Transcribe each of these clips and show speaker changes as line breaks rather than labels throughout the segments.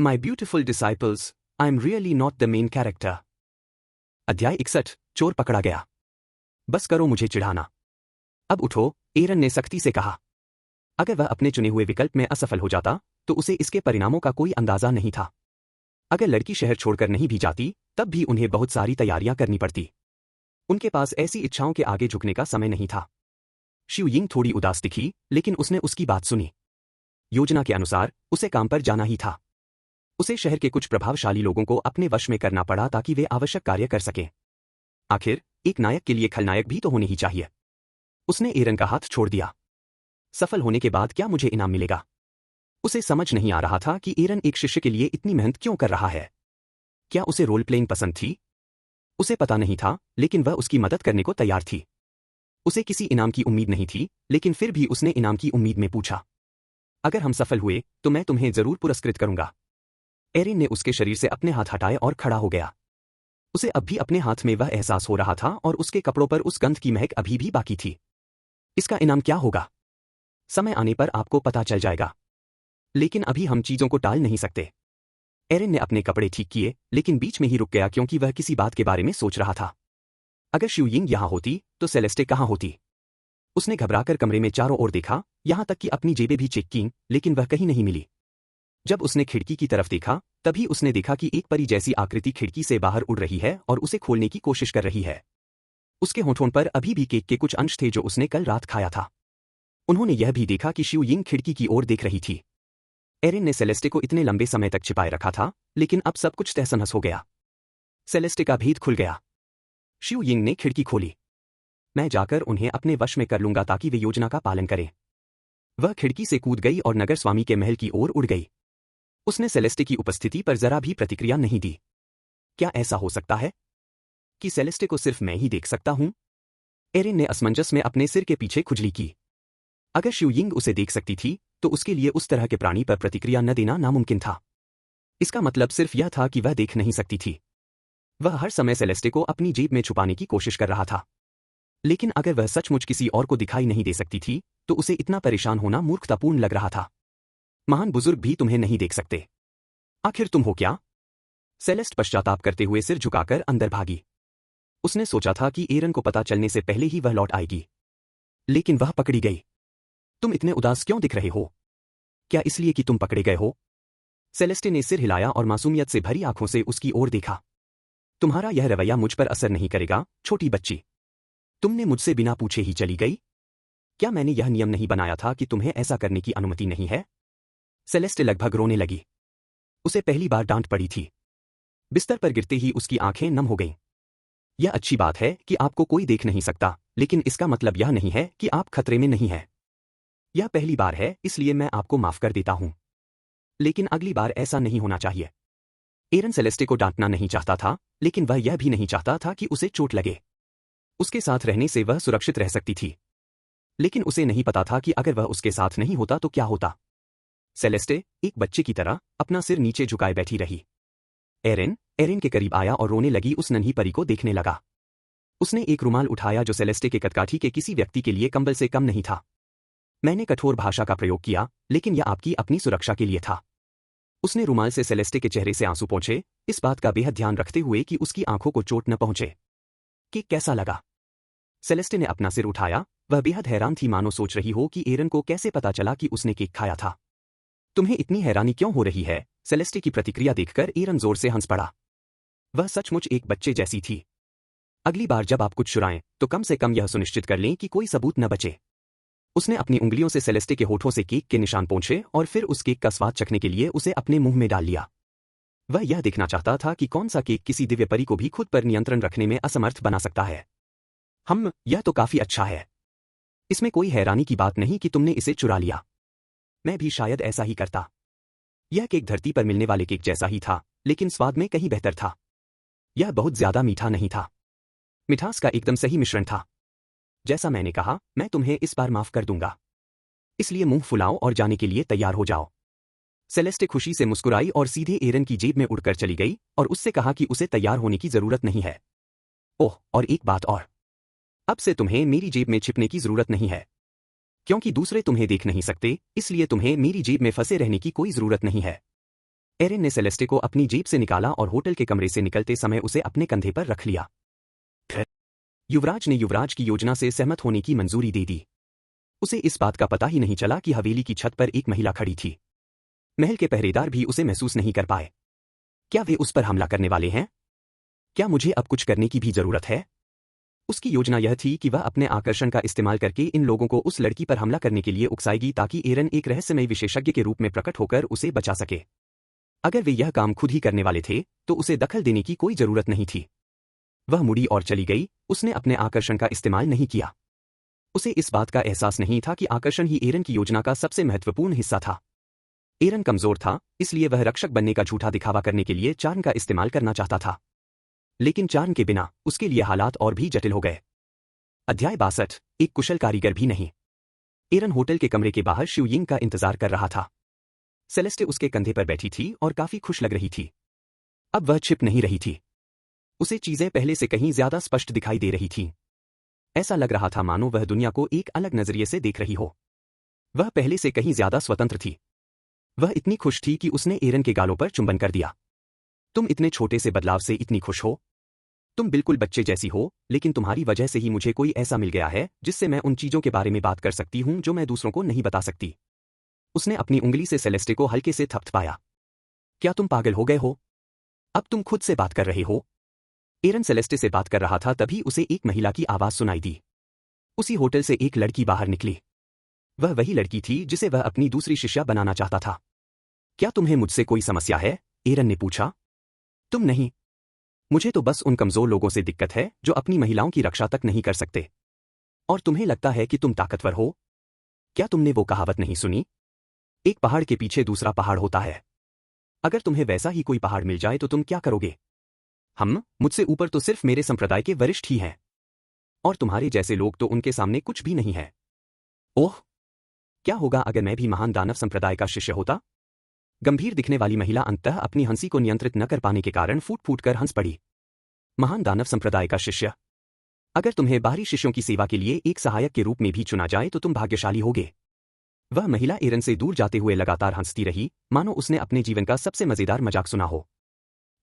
My beautiful disciples, I am really not the main character. अध्याय 61, चोर पकड़ा गया। बस करो मुझे चिढ़ाना। अब उठो, एरन ने सख्ती से कहा। अगर वह अपने चुने हुए विकल्प में असफल हो जाता तो उसे इसके परिणामों का कोई अंदाजा नहीं था। अगर लड़की शहर छोड़कर नहीं भी जाती तब भी उन्हें बहुत सारी तैयारियां करनी पड़ती। उनके पास ऐसी इच्छाओं के आगे झुकने का समय नहीं था। शिव यिंग थोड़ी उदास दिखी, लेकिन उसने उसकी बात सुनी। योजना के अनुसार उसे काम पर जाना ही था। उसे शहर के कुछ प्रभावशाली लोगों को अपने वश में करना पड़ा ताकि वे आवश्यक कार्य कर सकें। आखिर एक नायक के लिए खलनायक भी तो होने ही चाहिए। उसने एरन का हाथ छोड़ दिया। सफल होने के बाद क्या मुझे इनाम मिलेगा? उसे समझ नहीं आ रहा था कि एरन एक शिष्य के लिए इतनी मेहनत क्यों कर रहा है। क्या उसे रोल प्लेइंग पसंद थी? उसे पता नहीं था, लेकिन वह उसकी मदद करने को तैयार थी। उसे किसी इनाम की उम्मीद नहीं थी, लेकिन फिर भी उसने इनाम की उम्मीद में पूछा, अगर हम सफल हुए तो मैं तुम्हें जरूर पुरस्कृत करूंगा। एरिन ने उसके शरीर से अपने हाथ हटाए और खड़ा हो गया। उसे अब भी अपने हाथ में वह एहसास हो रहा था और उसके कपड़ों पर उस गंध की महक अभी भी बाकी थी। इसका इनाम क्या होगा? समय आने पर आपको पता चल जाएगा। लेकिन अभी हम चीजों को टाल नहीं सकते। एरिन ने अपने कपड़े ठीक किए, लेकिन बीच में ही रुक गया क्योंकि वह किसी बात के बारे में सोच रहा था। अगर शिव यिंग यहां होती तो सेलेस्टे कहां होती? उसने घबराकर कमरे में चारों ओर देखा, यहां तक कि अपनी जेबें भी चेक कीं, लेकिन वह कहीं नहीं मिली। जब उसने खिड़की की तरफ देखा तभी उसने देखा कि एक परी जैसी आकृति खिड़की से बाहर उड़ रही है और उसे खोलने की कोशिश कर रही है। उसके होठों पर अभी भी केक के कुछ अंश थे जो उसने कल रात खाया था। उन्होंने यह भी देखा कि शिव यिंग खिड़की की ओर देख रही थी। एरिन ने सेलेस्टे को इतने लंबे समय तक छिपाए रखा था, लेकिन अब सब कुछ तहस-नहस हो गया। सेलेस्टे का भेद खुल गया। शिव यिंग ने खिड़की खोली। मैं जाकर उन्हें अपने वश में कर लूंगा ताकि वे योजना का पालन करें। वह खिड़की से कूद गई और नगर स्वामी के महल की ओर उड़ गई। उसने सेलेस्टे की उपस्थिति पर जरा भी प्रतिक्रिया नहीं दी। क्या ऐसा हो सकता है कि सेलेस्टे को सिर्फ मैं ही देख सकता हूं? एरिन ने असमंजस में अपने सिर के पीछे खुजली की। अगर शिव यिंग उसे देख सकती थी तो उसके लिए उस तरह के प्राणी पर प्रतिक्रिया न देना नामुमकिन था। इसका मतलब सिर्फ यह था कि वह देख नहीं सकती थी। वह हर समय सेलेस्टे को अपनी जेब में छुपाने की कोशिश कर रहा था। लेकिन अगर वह सचमुच किसी और को दिखाई नहीं दे सकती थी तो उसे इतना परेशान होना मूर्खतापूर्ण लग रहा था। महान बुजुर्ग भी तुम्हें नहीं देख सकते। आखिर तुम हो क्या? सेलेस्ट पश्चाताप करते हुए सिर झुकाकर अंदर भागी। उसने सोचा था कि एरन को पता चलने से पहले ही वह लौट आएगी, लेकिन वह पकड़ी गई। तुम इतने उदास क्यों दिख रहे हो? क्या इसलिए कि तुम पकड़े गए हो? सेलेस्टे ने सिर हिलाया और मासूमियत से भरी आंखों से उसकी ओर देखा। तुम्हारा यह रवैया मुझ पर असर नहीं करेगा, छोटी बच्ची। तुमने मुझसे बिना पूछे ही चली गई? क्या मैंने यह नियम नहीं बनाया था कि तुम्हें ऐसा करने की अनुमति नहीं है? सेलेस्टे लगभग रोने लगी। उसे पहली बार डांट पड़ी थी। बिस्तर पर गिरते ही उसकी आंखें नम हो गईं। यह अच्छी बात है कि आपको कोई देख नहीं सकता, लेकिन इसका मतलब यह नहीं है कि आप खतरे में नहीं हैं। यह पहली बार है, इसलिए मैं आपको माफ कर देता हूं। लेकिन अगली बार ऐसा नहीं होना चाहिए। एरन सेलेस्टे को डांटना नहीं चाहता था, लेकिन वह यह भी नहीं चाहता था कि उसे चोट लगे। उसके साथ रहने से वह सुरक्षित रह सकती थी। लेकिन उसे नहीं पता था कि अगर वह उसके साथ नहीं होता तो क्या होता। सेलेस्टे एक बच्चे की तरह अपना सिर नीचे झुकाए बैठी रही। एरिन के करीब आया और रोने लगी उस नन्ही परी को देखने लगा। उसने एक रुमाल उठाया जो सेलेस्टे के कदकाठी के किसी व्यक्ति के लिए कंबल से कम नहीं था। मैंने कठोर भाषा का प्रयोग किया, लेकिन यह आपकी अपनी सुरक्षा के लिए था। उसने रुमाल से सेलेस्टे के चेहरे से आंसू पोंछे, इस बात का बेहद ध्यान रखते हुए कि उसकी आंखों को चोट न पहुंचे। कि कैसा लगा? सेलेस्टे ने अपना सिर उठाया। वह बेहद हैरान थी, मानो सोच रही हो कि एरन को कैसे पता चला कि उसने केक खाया था। तुम्हें इतनी हैरानी क्यों हो रही है? सेलेस्टे की प्रतिक्रिया देखकर एरन जोर से हंस पड़ा। वह सचमुच एक बच्चे जैसी थी। अगली बार जब आप कुछ चुराएं तो कम से कम यह सुनिश्चित कर लें कि कोई सबूत न बचे। उसने अपनी उंगलियों से सेलेस्टे के होठों से केक के निशान पोंछे और फिर उस केक का स्वाद चखने के लिए उसे अपने मुंह में डाल लिया। वह यह देखना चाहता था कि कौन सा केक किसी दिव्य परी को भी खुद पर नियंत्रण रखने में असमर्थ बना सकता है। यह तो काफी अच्छा है। इसमें कोई हैरानी की बात नहीं कि तुमने इसे चुरा लिया। मैं भी शायद ऐसा ही करता। यह केक धरती पर मिलने वाले केक जैसा ही था, लेकिन स्वाद में कहीं बेहतर था। यह बहुत ज्यादा मीठा नहीं था। मिठास का एकदम सही मिश्रण था। जैसा मैंने कहा, मैं तुम्हें इस बार माफ कर दूंगा। इसलिए मुंह फुलाओ और जाने के लिए तैयार हो जाओ। सेलेस्टे खुशी से मुस्कुराई और सीधे एरन की जेब में उड़कर चली गई और उससे कहा कि उसे तैयार होने की जरूरत नहीं है। ओह, और एक बात और। अब से तुम्हें मेरी जेब में छिपने की जरूरत नहीं है। क्योंकि दूसरे तुम्हें देख नहीं सकते, इसलिए तुम्हें मेरी जेब में फंसे रहने की कोई जरूरत नहीं है। एरन ने सेलेस्टे को अपनी जेब से निकाला और होटल के कमरे से निकलते समय उसे अपने कंधे पर रख लिया। फिर युवराज ने युवराज की योजना से सहमत होने की मंजूरी दे दी। उसे इस बात का पता ही नहीं चला कि हवेली की छत पर एक महिला खड़ी थी। महल के पहरेदार भी उसे महसूस नहीं कर पाए। क्या वे उस पर हमला करने वाले हैं? क्या मुझे अब कुछ करने की भी जरूरत है? उसकी योजना यह थी कि वह अपने आकर्षण का इस्तेमाल करके इन लोगों को उस लड़की पर हमला करने के लिए उकसाएगी ताकि एरन एक रहस्यमय विशेषज्ञ के रूप में प्रकट होकर उसे बचा सके। अगर वे यह काम खुद ही करने वाले थे तो उसे दखल देने की कोई जरूरत नहीं थी। वह मुड़ी और चली गई। उसने अपने आकर्षण का इस्तेमाल नहीं किया। उसे इस बात का एहसास नहीं था कि आकर्षण ही एरन की योजना का सबसे महत्वपूर्ण हिस्सा था। एरन कमजोर था, इसलिए वह रक्षक बनने का झूठा दिखावा करने के लिए चार्म का इस्तेमाल करना चाहता था। लेकिन चार्म के बिना उसके लिए हालात और भी जटिल हो गए। अध्याय 62। एक कुशल कारीगर भी नहीं। एरन होटल के कमरे के बाहर शिवयिंग का इंतजार कर रहा था। सेलेस्टे उसके कंधे पर बैठी थी और काफी खुश लग रही थी। अब वह छिप नहीं रही थी। उसे चीजें पहले से कहीं ज्यादा स्पष्ट दिखाई दे रही थीं। ऐसा लग रहा था मानो वह दुनिया को एक अलग नजरिए से देख रही हो। वह पहले से कहीं ज्यादा स्वतंत्र थी। वह इतनी खुश थी कि उसने एरन के गालों पर चुंबन कर दिया। तुम इतने छोटे से बदलाव से इतनी खुश हो? तुम बिल्कुल बच्चे जैसी हो, लेकिन तुम्हारी वजह से ही मुझे कोई ऐसा मिल गया है जिससे मैं उन चीजों के बारे में बात कर सकती हूं जो मैं दूसरों को नहीं बता सकती। उसने अपनी उंगली से सेलेस्टे को हल्के से थपथपाया। क्या तुम पागल हो गए हो? अब तुम खुद से बात कर रहे हो? एरन सेलेस्टे से बात कर रहा था तभी उसे एक महिला की आवाज सुनाई दी। उसी होटल से एक लड़की बाहर निकली। वह वही लड़की थी जिसे वह अपनी दूसरी शिष्या बनाना चाहता था। क्या तुम्हें मुझसे कोई समस्या है? एरन ने पूछा। तुम नहीं। मुझे तो बस उन कमजोर लोगों से दिक्कत है जो अपनी महिलाओं की रक्षा तक नहीं कर सकते। और तुम्हें लगता है कि तुम ताकतवर हो? क्या तुमने वो कहावत नहीं सुनी? एक पहाड़ के पीछे दूसरा पहाड़ होता है। अगर तुम्हें वैसा ही कोई पहाड़ मिल जाए तो तुम क्या करोगे? मुझसे ऊपर तो सिर्फ मेरे संप्रदाय के वरिष्ठ ही हैं। और तुम्हारे जैसे लोग तो उनके सामने कुछ भी नहीं है। ओह! क्या होगा अगर मैं भी महान दानव संप्रदाय का शिष्य होता? गंभीर दिखने वाली महिला अंततः अपनी हंसी को नियंत्रित न कर पाने के कारण फूट फूट कर हंस पड़ी। महान दानव संप्रदाय का शिष्य? अगर तुम्हें बाहरी शिष्यों की सेवा के लिए एक सहायक के रूप में भी चुना जाए तो तुम भाग्यशाली होगे। वह महिला एरन से दूर जाते हुए लगातार हंसती रही, मानो उसने अपने जीवन का सबसे मजेदार मजाक सुना हो।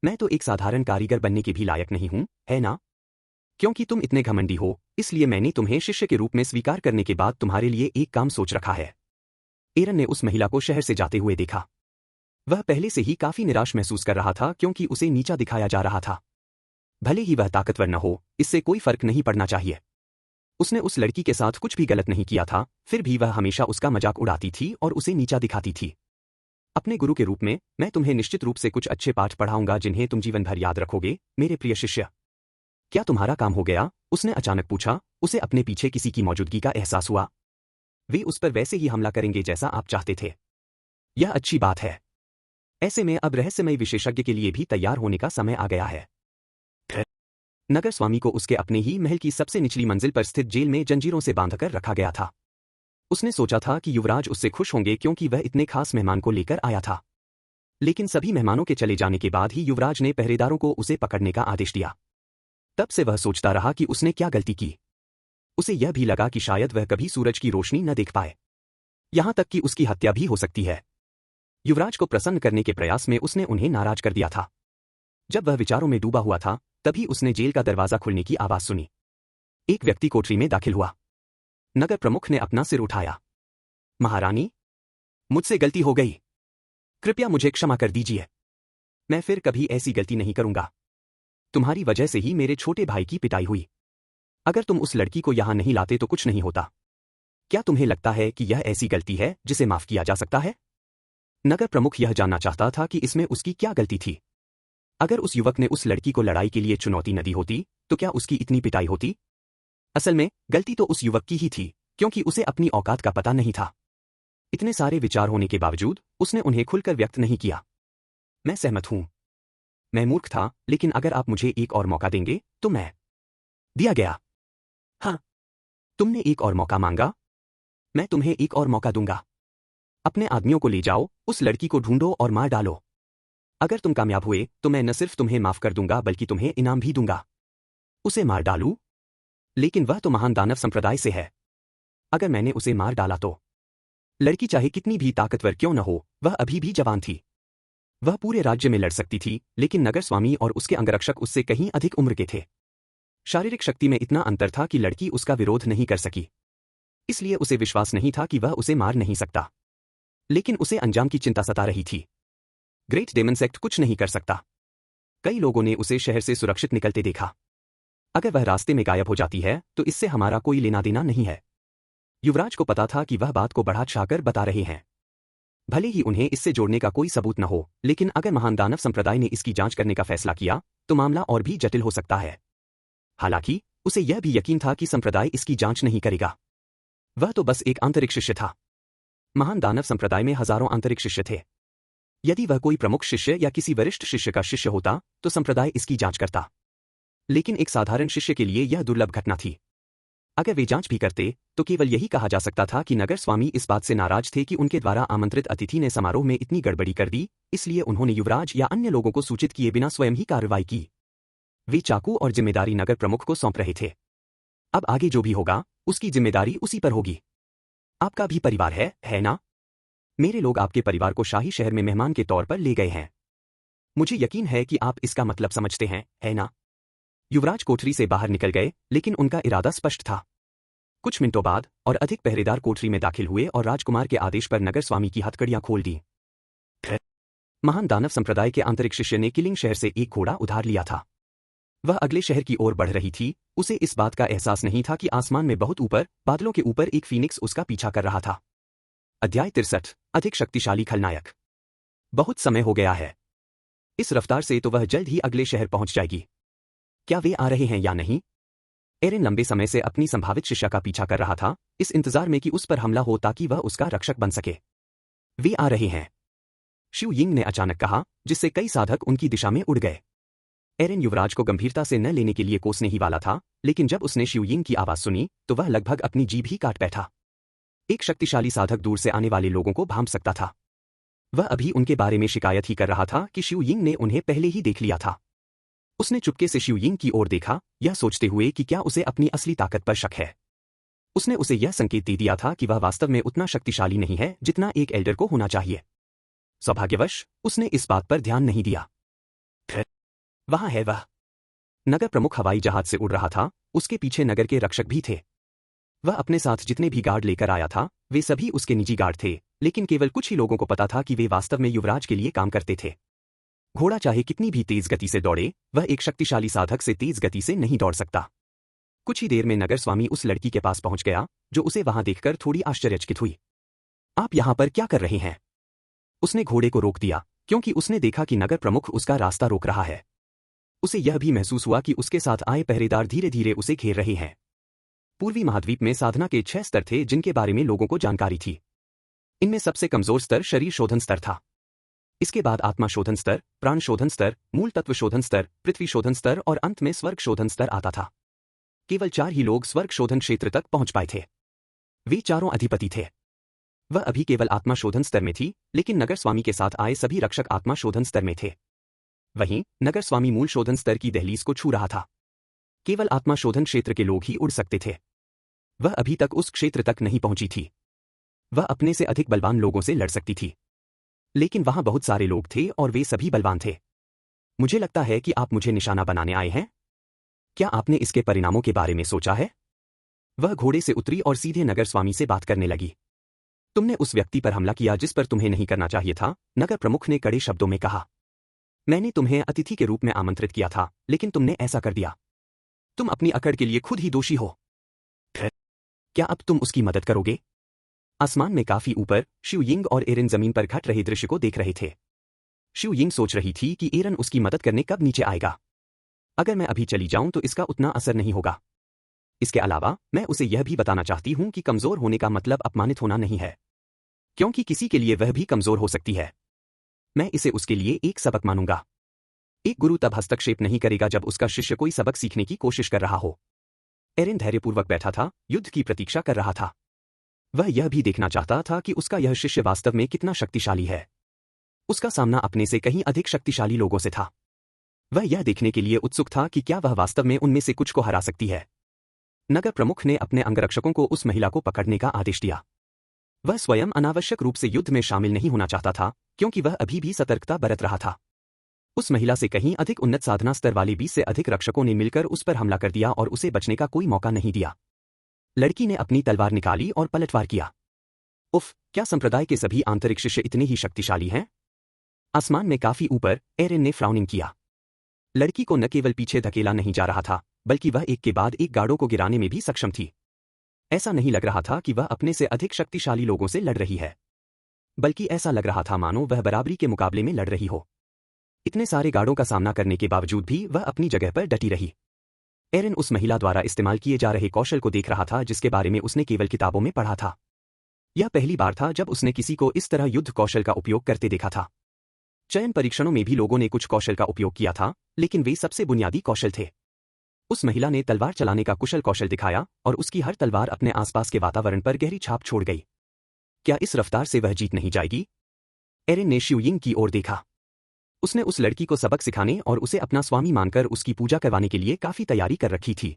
मैं तो एक साधारण कारीगर बनने के भी लायक नहीं हूं, है ना? क्योंकि तुम इतने घमंडी हो, इसलिए मैंने तुम्हें शिष्य के रूप में स्वीकार करने के बाद तुम्हारे लिए एक काम सोच रखा है। एरन ने उस महिला को शहर से जाते हुए देखा। वह पहले से ही काफी निराश महसूस कर रहा था क्योंकि उसे नीचा दिखाया जा रहा था। भले ही वह ताकतवर न हो, इससे कोई फर्क नहीं पड़ना चाहिए। उसने उस लड़की के साथ कुछ भी गलत नहीं किया था, फिर भी वह हमेशा उसका मजाक उड़ाती थी और उसे नीचा दिखाती थी। अपने गुरु के रूप में मैं तुम्हें निश्चित रूप से कुछ अच्छे पाठ पढ़ाऊंगा जिन्हें तुम जीवन भर याद रखोगे, मेरे प्रिय शिष्य। क्या तुम्हारा काम हो गया? उसने अचानक पूछा। उसे अपने पीछे किसी की मौजूदगी का एहसास हुआ। वे उस पर वैसे ही हमला करेंगे जैसा आप चाहते थे। यह अच्छी बात है। ऐसे में अब रहस्यमय विशेषज्ञ के लिए भी तैयार होने का समय आ गया है। नगर स्वामी को उसके अपने ही महल की सबसे निचली मंजिल पर स्थित जेल में जंजीरों से बांधकर रखा गया था। उसने सोचा था कि युवराज उससे खुश होंगे क्योंकि वह इतने खास मेहमान को लेकर आया था। लेकिन सभी मेहमानों के चले जाने के बाद ही युवराज ने पहरेदारों को उसे पकड़ने का आदेश दिया। तब से वह सोचता रहा कि उसने क्या गलती की। उसे यह भी लगा कि शायद वह कभी सूरज की रोशनी न देख पाए। यहां तक कि उसकी हत्या भी हो सकती है। युवराज को प्रसन्न करने के प्रयास में उसने उन्हें नाराज कर दिया था। जब वह विचारों में डूबा हुआ था, तभी उसने जेल का दरवाजा खुलने की आवाज सुनी। एक व्यक्ति कोठरी में दाखिल हुआ। नगर प्रमुख ने अपना सिर उठाया। महारानी, मुझसे गलती हो गई। कृपया मुझे क्षमा कर दीजिए। मैं फिर कभी ऐसी गलती नहीं करूंगा। तुम्हारी वजह से ही मेरे छोटे भाई की पिटाई हुई। अगर तुम उस लड़की को यहां नहीं लाते तो कुछ नहीं होता। क्या तुम्हें लगता है कि यह ऐसी गलती है जिसे माफ किया जा सकता है? नगर प्रमुख यह जानना चाहता था कि इसमें उसकी क्या गलती थी। अगर उस युवक ने उस लड़की को लड़ाई के लिए चुनौती न दी होती, तो क्या उसकी इतनी पिटाई होती? असल में गलती तो उस युवक की ही थी, क्योंकि उसे अपनी औकात का पता नहीं था। इतने सारे विचार होने के बावजूद उसने उन्हें खुलकर व्यक्त नहीं किया। मैं सहमत हूं। मैं मूर्ख था, लेकिन अगर आप मुझे एक और मौका देंगे तो मैं। दिया गया। हाँ, तुमने एक और मौका मांगा। मैं तुम्हें एक और मौका दूंगा। अपने आदमियों को ले जाओ, उस लड़की को ढूंढो और मार डालो। अगर तुम कामयाब हुए तो मैं न सिर्फ तुम्हें माफ कर दूंगा बल्कि तुम्हें इनाम भी दूंगा। उसे मार डालूं? लेकिन वह तो महान दानव संप्रदाय से है। अगर मैंने उसे मार डाला तो? लड़की चाहे कितनी भी ताकतवर क्यों न हो, वह अभी भी जवान थी। वह पूरे राज्य में लड़ सकती थी, लेकिन नगर स्वामी और उसके अंगरक्षक उससे कहीं अधिक उम्र के थे। शारीरिक शक्ति में इतना अंतर था कि लड़की उसका विरोध नहीं कर सकी। इसलिए उसे विश्वास नहीं था कि वह उसे मार नहीं सकता। लेकिन उसे अंजाम की चिंता सता रही थी। ग्रेट डेमन सेक्ट कुछ नहीं कर सकता। कई लोगों ने उसे शहर से सुरक्षित निकलते देखा। अगर वह रास्ते में गायब हो जाती है तो इससे हमारा कोई लेना देना नहीं है। युवराज को पता था कि वह बात को बढ़ा चढ़ाकर बता रहे हैं। भले ही उन्हें इससे जोड़ने का कोई सबूत न हो, लेकिन अगर महान दानव संप्रदाय ने इसकी जांच करने का फैसला किया तो मामला और भी जटिल हो सकता है। हालांकि उसे यह भी यकीन था कि संप्रदाय इसकी जांच नहीं करेगा। वह तो बस एक आंतरिक शिष्य था। महान दानव संप्रदाय में हजारों आंतरिक शिष्य थे। यदि वह कोई प्रमुख शिष्य या किसी वरिष्ठ शिष्य का शिष्य होता तो संप्रदाय इसकी जांच करता। लेकिन एक साधारण शिष्य के लिए यह दुर्लभ घटना थी। अगर वे जांच भी करते तो केवल यही कहा जा सकता था कि नगर स्वामी इस बात से नाराज थे कि उनके द्वारा आमंत्रित अतिथि ने समारोह में इतनी गड़बड़ी कर दी, इसलिए उन्होंने युवराज या अन्य लोगों को सूचित किए बिना स्वयं ही कार्रवाई की। वे चाकू और जिम्मेदारी नगर प्रमुख को सौंप रहे थे। अब आगे जो भी होगा उसकी जिम्मेदारी उसी पर होगी। आपका भी परिवार है ना? मेरे लोग आपके परिवार को शाही शहर में मेहमान के तौर पर ले गए हैं। मुझे यकीन है कि आप इसका मतलब समझते हैं, है ना? युवराज कोठरी से बाहर निकल गए, लेकिन उनका इरादा स्पष्ट था। कुछ मिनटों बाद और अधिक पहरेदार कोठरी में दाखिल हुए और राजकुमार के आदेश पर नगर स्वामी की हथकड़ियां खोल दी। महान दानव संप्रदाय के आंतरिक शिष्य ने किलिंग शहर से एक घोड़ा उधार लिया था। वह अगले शहर की ओर बढ़ रही थी। उसे इस बात का एहसास नहीं था कि आसमान में बहुत ऊपर बादलों के ऊपर एक फीनिक्स उसका पीछा कर रहा था। अध्याय 63। अधिक शक्तिशाली खलनायक। बहुत समय हो गया है। इस रफ्तार से तो वह जल्द ही अगले शहर पहुंच जाएगी। क्या वे आ रहे हैं या नहीं? एरिन लंबे समय से अपनी संभावित शिष्या का पीछा कर रहा था, इस इंतजार में कि उस पर हमला हो ताकि वह उसका रक्षक बन सके। वे आ रहे हैं, शिव यिंग ने अचानक कहा, जिससे कई साधक उनकी दिशा में उड़ गए। एरिन युवराज को गंभीरता से न लेने के लिए कोसने ही वाला था, लेकिन जब उसने शिव यिंग की आवाज सुनी तो वह लगभग अपनी जीभ ही काट बैठा। एक शक्तिशाली साधक दूर से आने वाले लोगों को भांप सकता था। वह अभी उनके बारे में शिकायत ही कर रहा था कि शिव यिंग ने उन्हें पहले ही देख लिया था। उसने चुपके से शिव यिंग की ओर देखा, यह सोचते हुए कि क्या उसे अपनी असली ताकत पर शक है। उसने उसे यह संकेत दे दिया था कि वह वास्तव में उतना शक्तिशाली नहीं है जितना एक एल्डर को होना चाहिए। सौभाग्यवश उसने इस बात पर ध्यान नहीं दिया। वहां है वह। नगर प्रमुख हवाई जहाज से उड़ रहा था, उसके पीछे नगर के रक्षक भी थे। वह अपने साथ जितने भी गार्ड लेकर आया था वे सभी उसके निजी गार्ड थे, लेकिन केवल कुछ ही लोगों को पता था कि वे वास्तव में युवराज के लिए काम करते थे। घोड़ा चाहे कितनी भी तेज गति से दौड़े, वह एक शक्तिशाली साधक से तेज गति से नहीं दौड़ सकता। कुछ ही देर में नगर स्वामी उस लड़की के पास पहुंच गया, जो उसे वहां देखकर थोड़ी आश्चर्यचकित हुई। आप यहां पर क्या कर रहे हैं? उसने घोड़े को रोक दिया, क्योंकि उसने देखा कि नगर प्रमुख उसका रास्ता रोक रहा है। उसे यह भी महसूस हुआ कि उसके साथ आए पहरेदार धीरे धीरे उसे घेर रहे हैं। पूर्वी महाद्वीप में साधना के 6 स्तर थे जिनके बारे में लोगों को जानकारी थी। इनमें सबसे कमजोर स्तर शरीर शोधन स्तर था। इसके बाद आत्मा शोधन स्तर, प्राण शोधन स्तर, मूल तत्व शोधन स्तर, पृथ्वी शोधन स्तर और अंत में स्वर्ग शोधन स्तर आता था। केवल 4 ही लोग स्वर्ग शोधन क्षेत्र तक पहुंच पाए थे। वे चारों अधिपति थे। वह अभी केवल आत्मा शोधन स्तर में थी, लेकिन नगर स्वामी के साथ आए सभी रक्षक आत्मा शोधन स्तर में थे। वहीं नगर स्वामी मूल शोधन स्तर की दहलीज को छू रहा था। केवल आत्मा शोधन क्षेत्र के लोग ही उड़ सकते थे। वह अभी तक उस क्षेत्र तक नहीं पहुंची थी। वह अपने से अधिक बलवान लोगों से लड़ सकती थी, लेकिन वहां बहुत सारे लोग थे और वे सभी बलवान थे। मुझे लगता है कि आप मुझे निशाना बनाने आए हैं। क्या आपने इसके परिणामों के बारे में सोचा है? वह घोड़े से उतरी और सीधे नगर स्वामी से बात करने लगी। तुमने उस व्यक्ति पर हमला किया जिस पर तुम्हें नहीं करना चाहिए था, नगर प्रमुख ने कड़े शब्दों में कहा। मैंने तुम्हें अतिथि के रूप में आमंत्रित किया था, लेकिन तुमने ऐसा कर दिया। तुम अपनी अकड़ के लिए खुद ही दोषी हो। क्या अब तुम उसकी मदद करोगे? आसमान में काफी ऊपर शिव यिंग और एरिन जमीन पर घट रहे दृश्य को देख रहे थे। शिव यिंग सोच रही थी कि एरन उसकी मदद करने कब नीचे आएगा। अगर मैं अभी चली जाऊं तो इसका उतना असर नहीं होगा। इसके अलावा मैं उसे यह भी बताना चाहती हूं कि कमजोर होने का मतलब अपमानित होना नहीं है, क्योंकि किसी के लिए वह भी कमजोर हो सकती है। मैं इसे उसके लिए एक सबक मानूंगा। एक गुरु तब हस्तक्षेप नहीं करेगा जब उसका शिष्य कोई सबक सीखने की कोशिश कर रहा हो। एरिन धैर्यपूर्वक बैठा था, युद्ध की प्रतीक्षा कर रहा था। वह यह भी देखना चाहता था कि उसका यह शिष्य वास्तव में कितना शक्तिशाली है। उसका सामना अपने से कहीं अधिक शक्तिशाली लोगों से था। वह यह देखने के लिए उत्सुक था कि क्या वह वास्तव में उनमें से कुछ को हरा सकती है। नगर प्रमुख ने अपने अंगरक्षकों को उस महिला को पकड़ने का आदेश दिया। वह स्वयं अनावश्यक रूप से युद्ध में शामिल नहीं होना चाहता था, क्योंकि वह अभी भी सतर्कता बरत रहा था। उस महिला से कहीं अधिक उन्नत साधना स्तर वाले 20 से अधिक रक्षकों ने मिलकर उस पर हमला कर दिया और उसे बचने का कोई मौका नहीं दिया। लड़की ने अपनी तलवार निकाली और पलटवार किया। उफ, क्या संप्रदाय के सभी आंतरिक शिष्य इतने ही शक्तिशाली हैं? आसमान में काफी ऊपर एरिन ने फ्राउनिंग किया। लड़की को न केवल पीछे धकेला नहीं जा रहा था, बल्कि वह एक के बाद एक गार्डों को गिराने में भी सक्षम थी। ऐसा नहीं लग रहा था कि वह अपने से अधिक शक्तिशाली लोगों से लड़ रही है, बल्कि ऐसा लग रहा था मानो वह बराबरी के मुकाबले में लड़ रही हो। इतने सारे गार्डों का सामना करने के बावजूद भी वह अपनी जगह पर डटी रही। एरिन उस महिला द्वारा इस्तेमाल किए जा रहे कौशल को देख रहा था जिसके बारे में उसने केवल किताबों में पढ़ा था। यह पहली बार था जब उसने किसी को इस तरह युद्ध कौशल का उपयोग करते देखा था। चयन परीक्षणों में भी लोगों ने कुछ कौशल का उपयोग किया था, लेकिन वे सबसे बुनियादी कौशल थे। उस महिला ने तलवार चलाने का कुशल कौशल दिखाया और उसकी हर तलवार अपने आसपास के वातावरण पर गहरी छाप छोड़ गई। क्या इस रफ्तार से वह जीत नहीं जाएगी? एरिन ने शिवयिंग की ओर देखा। उसने उस लड़की को सबक सिखाने और उसे अपना स्वामी मानकर उसकी पूजा करवाने के लिए काफी तैयारी कर रखी थी।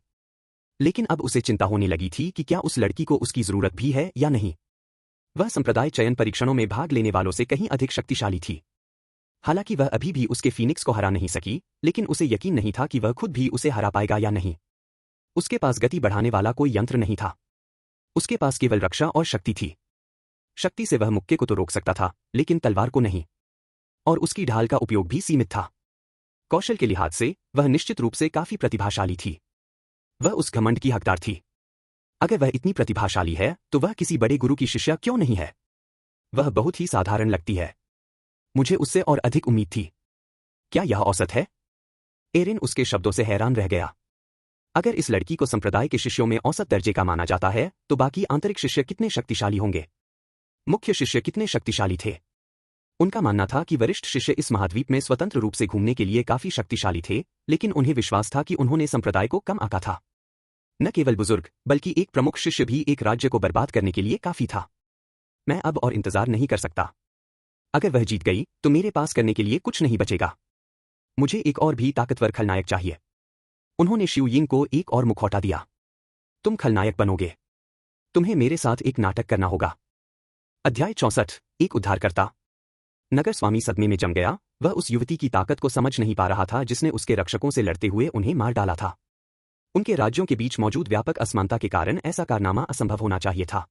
लेकिन अब उसे चिंता होने लगी थी कि क्या उस लड़की को उसकी जरूरत भी है या नहीं। वह संप्रदाय चयन परीक्षणों में भाग लेने वालों से कहीं अधिक शक्तिशाली थी। हालांकि वह अभी भी उसके फीनिक्स को हरा नहीं सकी, लेकिन उसे यकीन नहीं था कि वह खुद भी उसे हरा पाएगा या नहीं। उसके पास गति बढ़ाने वाला कोई यंत्र नहीं था। उसके पास केवल रक्षा और शक्ति थी। शक्ति से वह मुक्के को तो रोक सकता था, लेकिन तलवार को नहीं। और उसकी ढाल का उपयोग भी सीमित था। कौशल के लिहाज से वह निश्चित रूप से काफी प्रतिभाशाली थी। वह उस घमंड की हकदार थी। अगर वह इतनी प्रतिभाशाली है तो वह किसी बड़े गुरु की शिष्या क्यों नहीं है? वह बहुत ही साधारण लगती है। मुझे उससे और अधिक उम्मीद थी। क्या यह औसत है? एरिन उसके शब्दों से हैरान रह गया। अगर इस लड़की को संप्रदाय के शिष्यों में औसत दर्जे का माना जाता है तो बाकी आंतरिक शिष्य कितने शक्तिशाली होंगे? मुख्य शिष्य कितने शक्तिशाली थे? उनका मानना था कि वरिष्ठ शिष्य इस महाद्वीप में स्वतंत्र रूप से घूमने के लिए काफी शक्तिशाली थे, लेकिन उन्हें विश्वास था कि उन्होंने संप्रदाय को कम आंका था। न केवल बुजुर्ग, बल्कि एक प्रमुख शिष्य भी एक राज्य को बर्बाद करने के लिए काफी था। मैं अब और इंतजार नहीं कर सकता। अगर वह जीत गई तो मेरे पास करने के लिए कुछ नहीं बचेगा। मुझे एक और भी ताकतवर खलनायक चाहिए। उन्होंने शिवयिंग को एक और मुखौटा दिया। तुम खलनायक बनोगे। तुम्हें मेरे साथ एक नाटक करना होगा। अध्याय 64। एक उद्धारकर्ता। नगर स्वामी सदमे में जम गया। वह उस युवती की ताकत को समझ नहीं पा रहा था जिसने उसके रक्षकों से लड़ते हुए उन्हें मार डाला था। उनके राज्यों के बीच मौजूद व्यापक असमानता के कारण ऐसा कारनामा असंभव होना चाहिए था।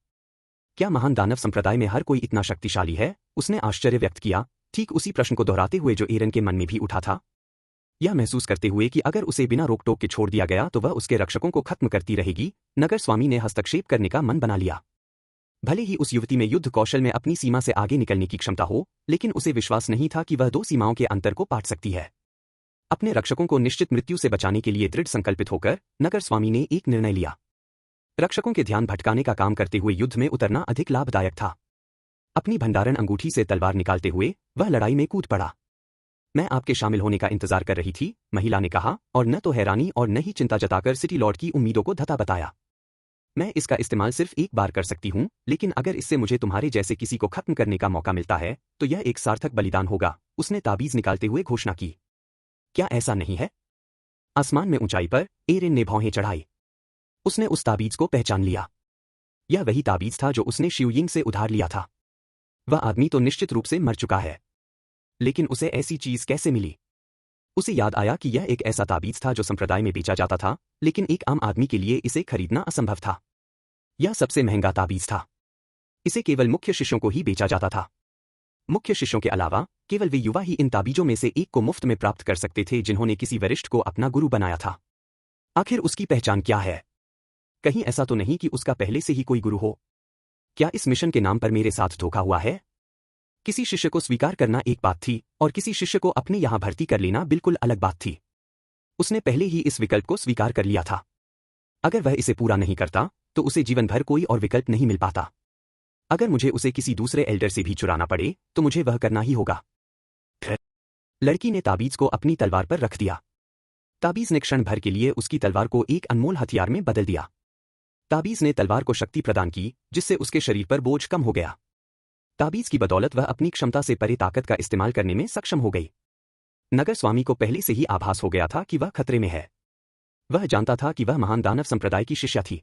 क्या महान दानव संप्रदाय में हर कोई इतना शक्तिशाली है? उसने आश्चर्य व्यक्त किया, ठीक उसी प्रश्न को दोहराते हुए जो एरिन के मन में भी उठा था। यह महसूस करते हुए कि अगर उसे बिना रोक टोक के छोड़ दिया गया तो वह उसके रक्षकों को खत्म करती रहेगी, नगर स्वामी ने हस्तक्षेप करने का मन बना लिया। भले ही उस युवती में युद्ध कौशल में अपनी सीमा से आगे निकलने की क्षमता हो, लेकिन उसे विश्वास नहीं था कि वह दो सीमाओं के अंतर को पाट सकती है। अपने रक्षकों को निश्चित मृत्यु से बचाने के लिए दृढ़ संकल्पित होकर नगर स्वामी ने एक निर्णय लिया। रक्षकों के ध्यान भटकाने का काम करते हुए युद्ध में उतरना अधिक लाभदायक था। अपनी भंडारण अंगूठी से तलवार निकालते हुए वह लड़ाई में कूद पड़ा। मैं आपके शामिल होने का इंतजार कर रही थी, महिला ने कहा, और न तो हैरानी और न ही चिंता जताकर सिटी लॉर्ड की उम्मीदों को धता बताया। मैं इसका इस्तेमाल सिर्फ एक बार कर सकती हूं, लेकिन अगर इससे मुझे तुम्हारे जैसे किसी को खत्म करने का मौका मिलता है तो यह एक सार्थक बलिदान होगा। उसने ताबीज निकालते हुए घोषणा की। क्या ऐसा नहीं है? आसमान में ऊंचाई पर एरिन ने भौहें चढ़ाई। उसने उस ताबीज को पहचान लिया। यह वही ताबीज था जो उसने शिवयिंग से उधार लिया था। वह आदमी तो निश्चित रूप से मर चुका है, लेकिन उसे ऐसी चीज कैसे मिली? उसे याद आया कि यह एक ऐसा ताबीज था जो संप्रदाय में बेचा जाता था, लेकिन एक आम आदमी के लिए इसे खरीदना असंभव था। यह सबसे महंगा ताबीज था। इसे केवल मुख्य शिष्यों को ही बेचा जाता था। मुख्य शिष्यों के अलावा केवल वे युवा ही इन ताबीजों में से एक को मुफ्त में प्राप्त कर सकते थे जिन्होंने किसी वरिष्ठ को अपना गुरु बनाया था। आखिर उसकी पहचान क्या है? कहीं ऐसा तो नहीं कि उसका पहले से ही कोई गुरु हो? क्या इस मिशन के नाम पर मेरे साथ धोखा हुआ है? किसी शिष्य को स्वीकार करना एक बात थी और किसी शिष्य को अपने यहां भर्ती कर लेना बिल्कुल अलग बात थी। उसने पहले ही इस विकल्प को स्वीकार कर लिया था। अगर वह इसे पूरा नहीं करता तो उसे जीवन भर कोई और विकल्प नहीं मिल पाता। अगर मुझे उसे किसी दूसरे एल्डर से भी चुराना पड़े तो मुझे वह करना ही होगा। लड़की ने ताबीज को अपनी तलवार पर रख दिया। ताबीज ने क्षण भर के लिए उसकी तलवार को एक अनमोल हथियार में बदल दिया। ताबीज ने तलवार को शक्ति प्रदान की जिससे उसके शरीर पर बोझ कम हो गया। ताबीज की बदौलत वह अपनी क्षमता से परे ताकत का इस्तेमाल करने में सक्षम हो गई। नगर स्वामी को पहले से ही आभास हो गया था कि वह खतरे में है। वह जानता था कि वह महान दानव संप्रदाय की शिष्या थी।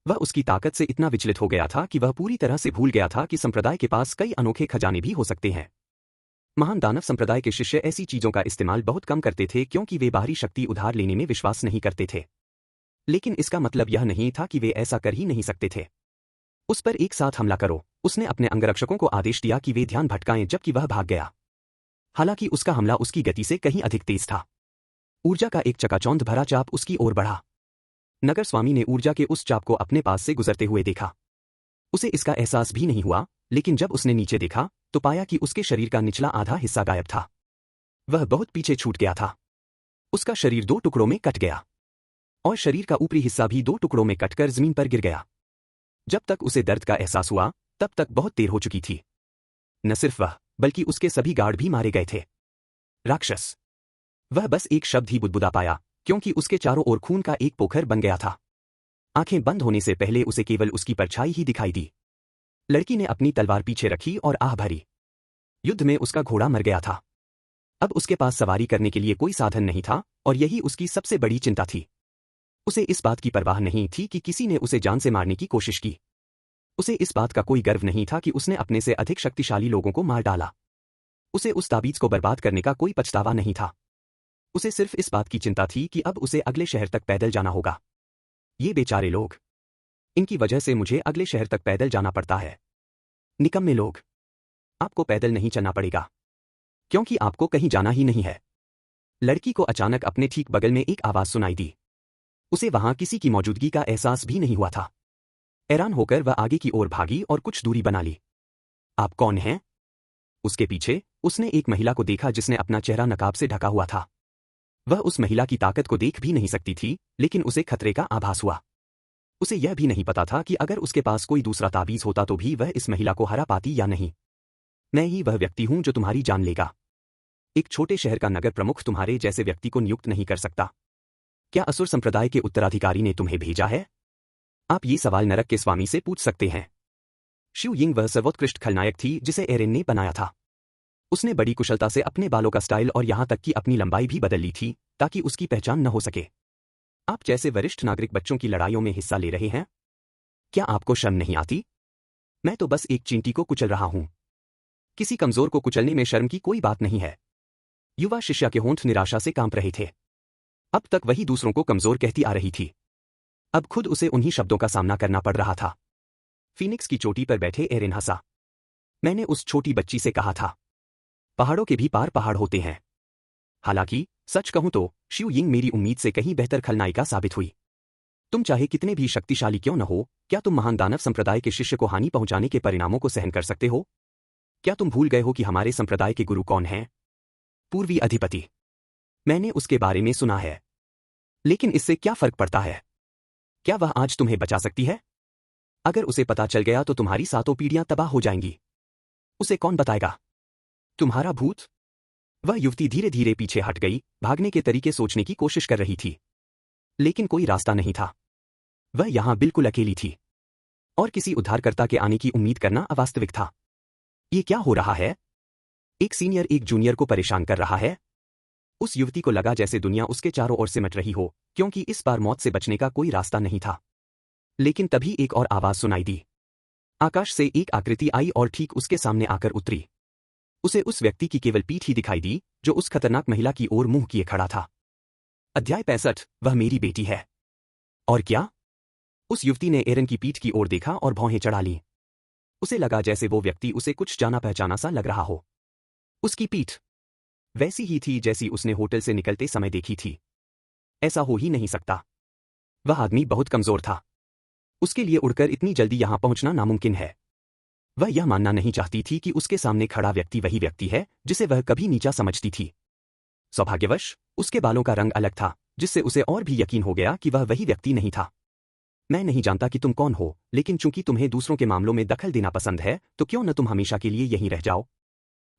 वह उसकी ताकत से इतना विचलित हो गया था कि वह पूरी तरह से भूल गया था कि संप्रदाय के पास कई अनोखे खजाने भी हो सकते हैं। महान दानव संप्रदाय के शिष्य ऐसी चीजों का इस्तेमाल बहुत कम करते थे क्योंकि वे बाहरी शक्ति उधार लेने में विश्वास नहीं करते थे। लेकिन इसका मतलब यह नहीं था कि वे ऐसा कर ही नहीं सकते थे। उस पर एक साथ हमला करो, उसने अपने अंगरक्षकों को आदेश दिया कि वे ध्यान भटकाएं जबकि वह भाग गया। हालांकि उसका हमला उसकी गति से कहीं अधिक तेज था। ऊर्जा का एक चकाचौंध भरा चाप उसकी ओर बढ़ा। नगर स्वामी ने ऊर्जा के उस चाप को अपने पास से गुजरते हुए देखा। उसे इसका एहसास भी नहीं हुआ, लेकिन जब उसने नीचे देखा तो पाया कि उसके शरीर का निचला आधा हिस्सा गायब था। वह बहुत पीछे छूट गया था। उसका शरीर 2 टुकड़ों में कट गया और शरीर का ऊपरी हिस्सा भी 2 टुकड़ों में कटकर जमीन पर गिर गया। जब तक उसे दर्द का एहसास हुआ तब तक बहुत देर हो चुकी थी। न सिर्फ वह बल्कि उसके सभी गार्ड भी मारे गए थे। राक्षस। वह बस एक शब्द ही बुदबुदा पाया क्योंकि उसके चारों ओर खून का एक पोखर बन गया था। आंखें बंद होने से पहले उसे केवल उसकी परछाई ही दिखाई दी। लड़की ने अपनी तलवार पीछे रखी और आह भरी। युद्ध में उसका घोड़ा मर गया था। अब उसके पास सवारी करने के लिए कोई साधन नहीं था और यही उसकी सबसे बड़ी चिंता थी। उसे इस बात की परवाह नहीं थी कि किसी ने उसे जान से मारने की कोशिश की। उसे इस बात का कोई गर्व नहीं था कि उसने अपने से अधिक शक्तिशाली लोगों को मार डाला। उसे उस ताबीज को बर्बाद करने का कोई पछतावा नहीं था। उसे सिर्फ इस बात की चिंता थी कि अब उसे अगले शहर तक पैदल जाना होगा। ये बेचारे लोग, इनकी वजह से मुझे अगले शहर तक पैदल जाना पड़ता है। निकम्मे लोग। आपको पैदल नहीं चलना पड़ेगा क्योंकि आपको कहीं जाना ही नहीं है। लड़की को अचानक अपने ठीक बगल में एक आवाज सुनाई दी। उसे वहां किसी की मौजूदगी का एहसास भी नहीं हुआ था। हैरान होकर वह आगे की ओर भागी और कुछ दूरी बना ली। आप कौन हैं? उसके पीछे उसने एक महिला को देखा जिसने अपना चेहरा नकाब से ढका हुआ था। वह उस महिला की ताकत को देख भी नहीं सकती थी, लेकिन उसे खतरे का आभास हुआ। उसे यह भी नहीं पता था कि अगर उसके पास कोई दूसरा ताबीज होता तो भी वह इस महिला को हरा पाती या नहीं। मैं ही वह व्यक्ति हूं जो तुम्हारी जान लेगा। एक छोटे शहर का नगर प्रमुख तुम्हारे जैसे व्यक्ति को नियुक्त नहीं कर सकता। क्या असुर संप्रदाय के उत्तराधिकारी ने तुम्हें भेजा है? आप ये सवाल नरक के स्वामी से पूछ सकते हैं। शिव यिंग वह सर्वोत्कृष्ट खलनायक थी जिसे एरेन ने बनाया था। उसने बड़ी कुशलता से अपने बालों का स्टाइल और यहां तक कि अपनी लंबाई भी बदल ली थी ताकि उसकी पहचान न हो सके। आप जैसे वरिष्ठ नागरिक बच्चों की लड़ाइयों में हिस्सा ले रहे हैं? क्या आपको शर्म नहीं आती? मैं तो बस एक चींटी को कुचल रहा हूं। किसी कमजोर को कुचलने में शर्म की कोई बात नहीं है। युवा शिष्या के होंठ निराशा से कांप रहे थे। अब तक वही दूसरों को कमजोर कहती आ रही थी। अब खुद उसे उन्हीं शब्दों का सामना करना पड़ रहा था। फीनिक्स की चोटी पर बैठे एरेन हंसा। मैंने उस छोटी बच्ची से कहा था, पहाड़ों के भी पार पहाड़ होते हैं। हालांकि सच कहूं तो शिव यिंग मेरी उम्मीद से कहीं बेहतर खलनायिका साबित हुई। तुम चाहे कितने भी शक्तिशाली क्यों न हो, क्या तुम महान दानव संप्रदाय के शिष्य को हानि पहुंचाने के परिणामों को सहन कर सकते हो? क्या तुम भूल गए हो कि हमारे संप्रदाय के गुरु कौन हैं? पूर्वी अधिपति। मैंने उसके बारे में सुना है, लेकिन इससे क्या फर्क पड़ता है? क्या वह आज तुम्हें बचा सकती है? अगर उसे पता चल गया तो तुम्हारी 7 पीढ़ियां तबाह हो जाएंगी। उसे कौन बताएगा? तुम्हारा भूत? वह युवती धीरे धीरे पीछे हट गई, भागने के तरीके सोचने की कोशिश कर रही थी। लेकिन कोई रास्ता नहीं था। वह यहां बिल्कुल अकेली थी और किसी उद्धारकर्ता के आने की उम्मीद करना अवास्तविक था। ये क्या हो रहा है? एक सीनियर एक जूनियर को परेशान कर रहा है। उस युवती को लगा जैसे दुनिया उसके चारों ओर सिमट रही हो, क्योंकि इस बार मौत से बचने का कोई रास्ता नहीं था। लेकिन तभी एक और आवाज सुनाई दी। आकाश से एक आकृति आई और ठीक उसके सामने आकर उतरी। उसे उस व्यक्ति की केवल पीठ ही दिखाई दी जो उस खतरनाक महिला की ओर मुंह किए खड़ा था। अध्याय 65। वह मेरी बेटी है। और क्या? उस युवती ने एरन की पीठ की ओर देखा और भौहें चढ़ा लीं। उसे लगा जैसे वो व्यक्ति उसे कुछ जाना पहचाना सा लग रहा हो। उसकी पीठ वैसी ही थी जैसी उसने होटल से निकलते समय देखी थी। ऐसा हो ही नहीं सकता। वह आदमी बहुत कमजोर था। उसके लिए उड़कर इतनी जल्दी यहां पहुंचना नामुमकिन है। वह यह मानना नहीं चाहती थी कि उसके सामने खड़ा व्यक्ति वही व्यक्ति है जिसे वह कभी नीचा समझती थी। सौभाग्यवश उसके बालों का रंग अलग था, जिससे उसे और भी यकीन हो गया कि वह वही व्यक्ति नहीं था। मैं नहीं जानता कि तुम कौन हो, लेकिन चूंकि तुम्हें दूसरों के मामलों में दखल देना पसंद है तो क्यों न तुम हमेशा के लिए यहीं रह जाओ।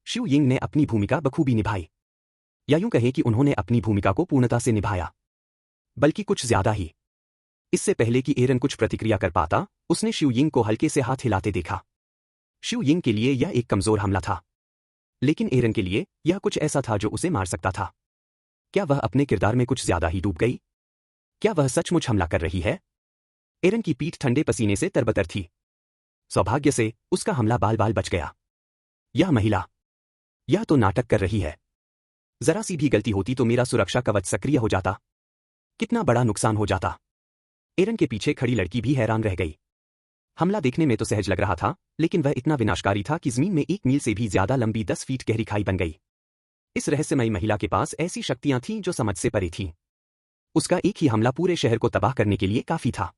शिव यिंग ने अपनी भूमिका बखूबी निभाई, या यूं कहें कि उन्होंने अपनी भूमिका को पूर्णता से निभाया, बल्कि कुछ ज्यादा ही। इससे पहले कि एरन कुछ प्रतिक्रिया कर पाता, उसने शिव यिंग को हल्के से हाथ हिलाते देखा। शिव यिंग के लिए यह एक कमजोर हमला था, लेकिन एरन के लिए यह कुछ ऐसा था जो उसे मार सकता था। क्या वह अपने किरदार में कुछ ज्यादा ही डूब गई? क्या वह सचमुच हमला कर रही है? एरन की पीठ ठंडे पसीने से तरबतर थी। सौभाग्य से उसका हमला बाल बाल बच गया। यह महिला, यह तो नाटक कर रही है। जरा सी भी गलती होती तो मेरा सुरक्षा कवच सक्रिय हो जाता। कितना बड़ा नुकसान हो जाता। एरन के पीछे खड़ी लड़की भी हैरान रह गई। हमला देखने में तो सहज लग रहा था, लेकिन वह इतना विनाशकारी था कि जमीन में 1 मील से भी ज्यादा लंबी 10 फीट गहरी खाई बन गई। इस रहस्यमयी महिला के पास ऐसी शक्तियां थीं जो समझ से परे थीं। उसका एक ही हमला पूरे शहर को तबाह करने के लिए काफी था।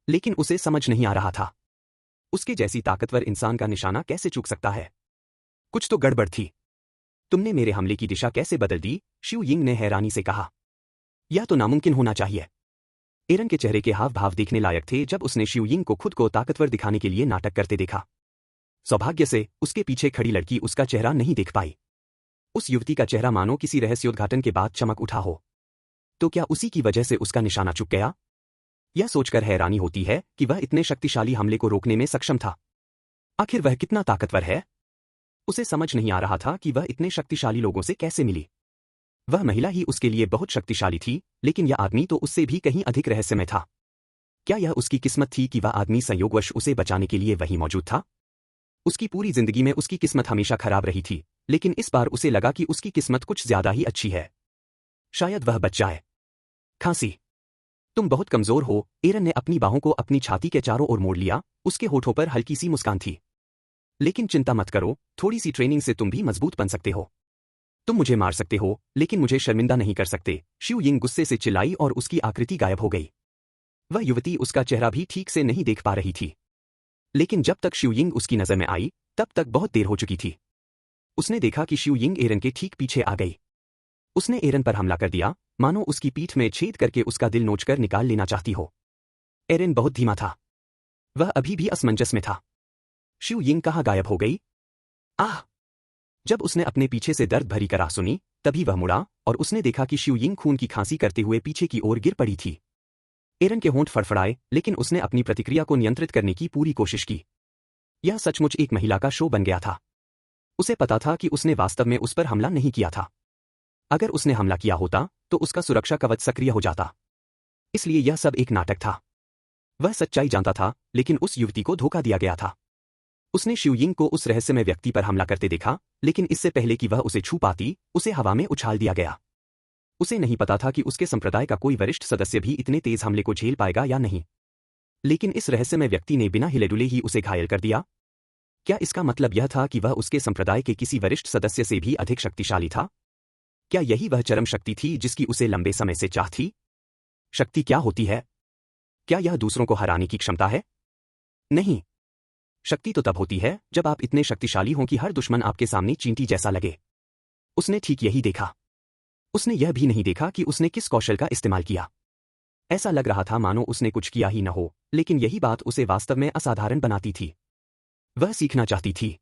लेकिन उसे समझ नहीं आ रहा था, उसके जैसी ताकतवर इंसान का निशाना कैसे चूक सकता है। कुछ तो गड़बड़ थी। तुमने मेरे हमले की दिशा कैसे बदल दी? शिव यिंग ने हैरानी से कहा। यह तो नामुमकिन होना चाहिए। एरन के चेहरे के हाव भाव देखने लायक थे जब उसने शिव यिंग को खुद को ताकतवर दिखाने के लिए नाटक करते देखा। सौभाग्य से उसके पीछे खड़ी लड़की उसका चेहरा नहीं देख पाई। उस युवती का चेहरा मानो किसी रहस्योद्घाटन के बाद चमक उठा हो। तो क्या उसी की वजह से उसका निशाना चुक गया? यह सोचकर हैरानी होती है कि वह इतने शक्तिशाली हमले को रोकने में सक्षम था। आखिर वह कितना ताकतवर है? उसे समझ नहीं आ रहा था कि वह इतने शक्तिशाली लोगों से कैसे मिली। वह महिला ही उसके लिए बहुत शक्तिशाली थी, लेकिन यह आदमी तो उससे भी कहीं अधिक रहस्यमय था। क्या यह उसकी किस्मत थी कि वह आदमी संयोगवश उसे बचाने के लिए वहीं मौजूद था? उसकी पूरी जिंदगी में उसकी किस्मत हमेशा खराब रही थी, लेकिन इस बार उसे लगा कि उसकी किस्मत कुछ ज्यादा ही अच्छी है। शायद वह बच जाए। खांसी। तुम बहुत कमजोर हो। एरन ने अपनी बाहों को अपनी छाती के चारों ओर मोड़ लिया, उसके होठों पर हल्की सी मुस्कान थी। लेकिन चिंता मत करो, थोड़ी सी ट्रेनिंग से तुम भी मजबूत बन सकते हो। तुम मुझे मार सकते हो, लेकिन मुझे शर्मिंदा नहीं कर सकते। शिव यिंग गुस्से से चिल्लाई और उसकी आकृति गायब हो गई। वह युवती उसका चेहरा भी ठीक से नहीं देख पा रही थी। लेकिन जब तक शिव यिंग उसकी नजर में आई, तब तक बहुत देर हो चुकी थी। उसने देखा कि शिव यिंग एरन के ठीक पीछे आ गई। उसने एरन पर हमला कर दिया, मानो उसकी पीठ में छेद करके उसका दिल नोचकर निकाल लेना चाहती हो। एरन बहुत धीमा था। वह अभी भी असमंजस में था। शिव यिंग कहाँ गायब हो गई? आह! जब उसने अपने पीछे से दर्द भरी कराह सुनी, तभी वह मुड़ा और उसने देखा कि शिव यिंग खून की खांसी करते हुए पीछे की ओर गिर पड़ी थी। एरन के होंठ फड़फड़ाए, लेकिन उसने अपनी प्रतिक्रिया को नियंत्रित करने की पूरी कोशिश की। यह सचमुच एक महिला का शो बन गया था। उसे पता था कि उसने वास्तव में उस पर हमला नहीं किया था। अगर उसने हमला किया होता, तो उसका सुरक्षा कवच सक्रिय हो जाता। इसलिए यह सब एक नाटक था। वह सच्चाई जानता था, लेकिन उस युवती को धोखा दिया गया था। उसने शिव यिंग को उस रहस्यमय व्यक्ति पर हमला करते देखा, लेकिन इससे पहले कि वह उसे छू पाती, उसे हवा में उछाल दिया गया। उसे नहीं पता था कि उसके संप्रदाय का कोई वरिष्ठ सदस्य भी इतने तेज हमले को झेल पाएगा या नहीं। लेकिन इस रहस्यमय व्यक्ति ने बिना हिले डुले ही उसे घायल कर दिया। क्या इसका मतलब यह था कि वह उसके संप्रदाय के किसी वरिष्ठ सदस्य से भी अधिक शक्तिशाली था? क्या यही वह चरम शक्ति थी जिसकी उसे लंबे समय से चाह थी? शक्ति क्या होती है? क्या यह दूसरों को हराने की क्षमता है? नहीं। शक्ति तो तब होती है जब आप इतने शक्तिशाली हों कि हर दुश्मन आपके सामने चींटी जैसा लगे। उसने ठीक यही देखा। उसने यह भी नहीं देखा कि उसने किस कौशल का इस्तेमाल किया। ऐसा लग रहा था मानो उसने कुछ किया ही न हो, लेकिन यही बात उसे वास्तव में असाधारण बनाती थी। वह सीखना चाहती थी।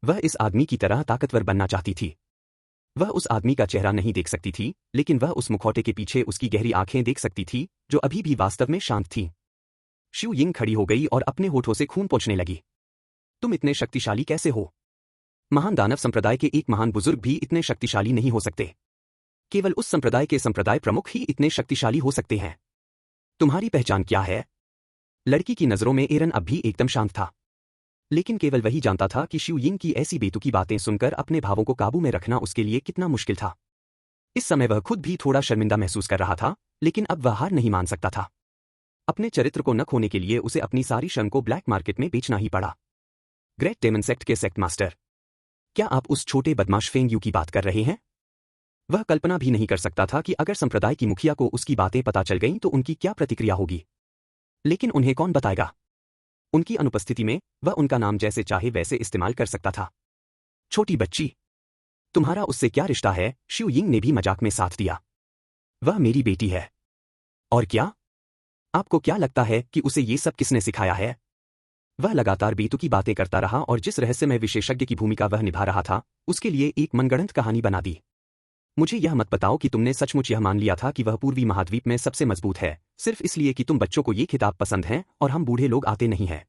वह इस आदमी की तरह ताकतवर बनना चाहती थी। वह उस आदमी का चेहरा नहीं देख सकती थी, लेकिन वह उस मुखौटे के पीछे उसकी गहरी आंखें देख सकती थी, जो अभी भी वास्तव में शांत थीं। शिव यिंग खड़ी हो गई और अपने होठों से खून पोंछने लगी। तुम इतने शक्तिशाली कैसे हो? महान दानव संप्रदाय के एक महान बुजुर्ग भी इतने शक्तिशाली नहीं हो सकते। केवल उस संप्रदाय के संप्रदाय प्रमुख ही इतने शक्तिशाली हो सकते हैं। तुम्हारी पहचान क्या है? लड़की की नजरों में एरन अब भी एकदम शांत था। लेकिन केवल वही जानता था कि शिव यिंग की ऐसी बेतुकी बातें सुनकर अपने भावों को काबू में रखना उसके लिए कितना मुश्किल था। इस समय वह खुद भी थोड़ा शर्मिंदा महसूस कर रहा था, लेकिन अब वह हार नहीं मान सकता था। अपने चरित्र को न खोने के लिए उसे अपनी सारी शर्म को ब्लैक मार्केट में बेचना ही पड़ा। ग्रेट डेमन सेक्ट के सेक्ट मास्टर, क्या आप उस छोटे बदमाश फेंग यू की बात कर रहे हैं? वह कल्पना भी नहीं कर सकता था कि अगर संप्रदाय की मुखिया को उसकी बातें पता चल गईं तो उनकी क्या प्रतिक्रिया होगी। लेकिन उन्हें कौन बताएगा? उनकी अनुपस्थिति में वह उनका नाम जैसे चाहे वैसे इस्तेमाल कर सकता था। छोटी बच्ची, तुम्हारा उससे क्या रिश्ता है? शिव यिंग ने भी मजाक में साथ दिया। वह मेरी बेटी है। और क्या? आपको क्या लगता है कि उसे ये सब किसने सिखाया है? वह लगातार बेतुकी बातें करता रहा और जिस रहस्यमय विशेषज्ञ की भूमिका वह निभा रहा था, उसके लिए एक मनगढ़ंत कहानी बना दी। मुझे यह मत बताओ कि तुमने सचमुच यह मान लिया था कि वह पूर्वी महाद्वीप में सबसे मजबूत है, सिर्फ इसलिए कि तुम बच्चों को ये खिताब पसंद हैं और हम बूढ़े लोग आते नहीं हैं।